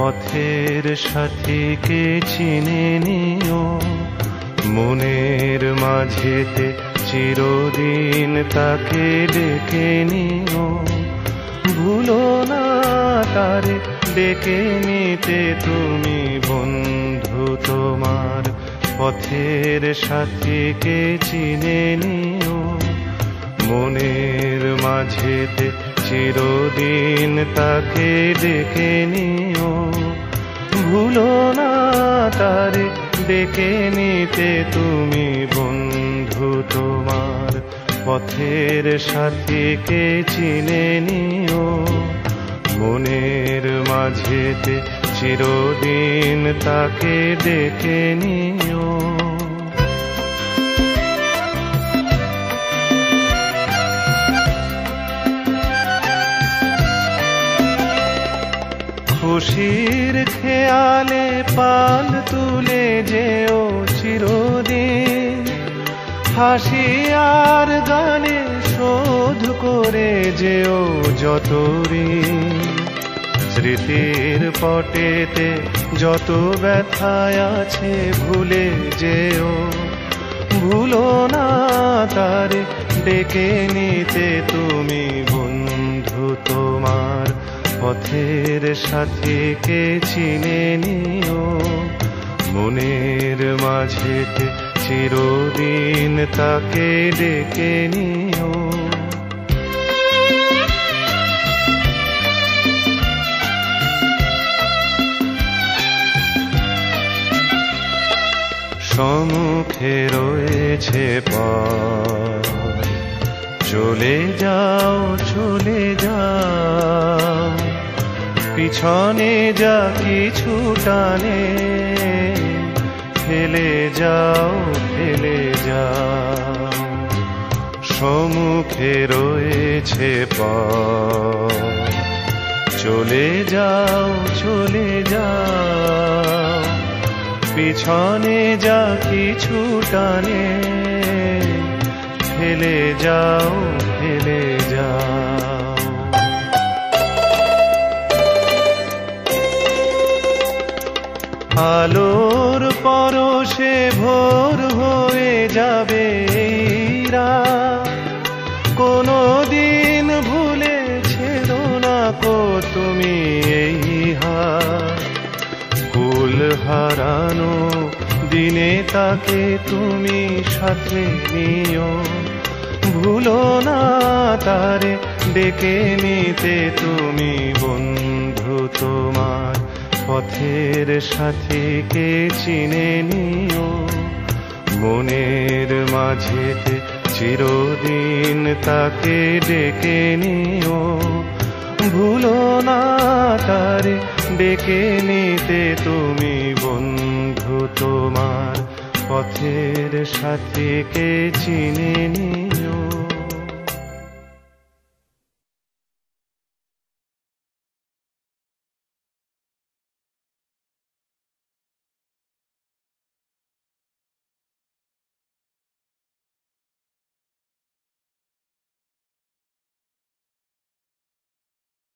পথের সাথীকে চিনে নিও, মনের মাঝেতে চিরদিন তাকে ডেকে নিও। ভুলো না তারে ডেকে নিতে তুমি বন্ধু তোমার পথের সাথীকে চিনে নিও, মনের মাঝেতে চিরদিন তাকে ডেকে নিও। ভুলো না তারে ডেকে নিতে তুমি বন্ধু তোমার পথের সাথীকে চিনে নিও, মনের মাঝেতে চিরদিন তাকে ডেকে নিও। খুশির খেয়ালে পাল তুলে যেও চিরদিন, হাসি আর গানে শোধ করে যেও যত ঋণ। স্মৃতির পটেতে যত ব্যথায় আছে ভুলে যেও, ভুলো না তারে ডেকে নিতে তুমি বন্ধু তোমার পথের সাথীকে চিনে নিও, মনের মাঝেতে চিরদিন তাকে ডেকে নিও। সম্মুখে রয়েছে পথ, চলে যাও চলে যাও, পিছনে যা কিছু টানে ফেলে যাও ফেলে যাও। সম্মুখে রয়েছে পথ, চলে যাও চলে যাও, পিছনে যা কিছু টানে ফেলে যাও ফেলে যাও। আলোর পরশে ভোর হয়ে যাবে রাত, কোনো দিন ভুলেছিল না কো তুমি এই হাত। কুল হারানো দিনে তাকে তুমি সাথে নিও, ভুলো না তারে ডেকে নিতে তুমি বন্ধু তোমার পথের সাথীকে চিনে নিও, মনের মাঝেতে চিরদিন তাকে ডেকে নিও। ভুলো না তারে ডেকে নিতে তুমি বন্ধু তোমার পথের সাথীকে চিনে নিও।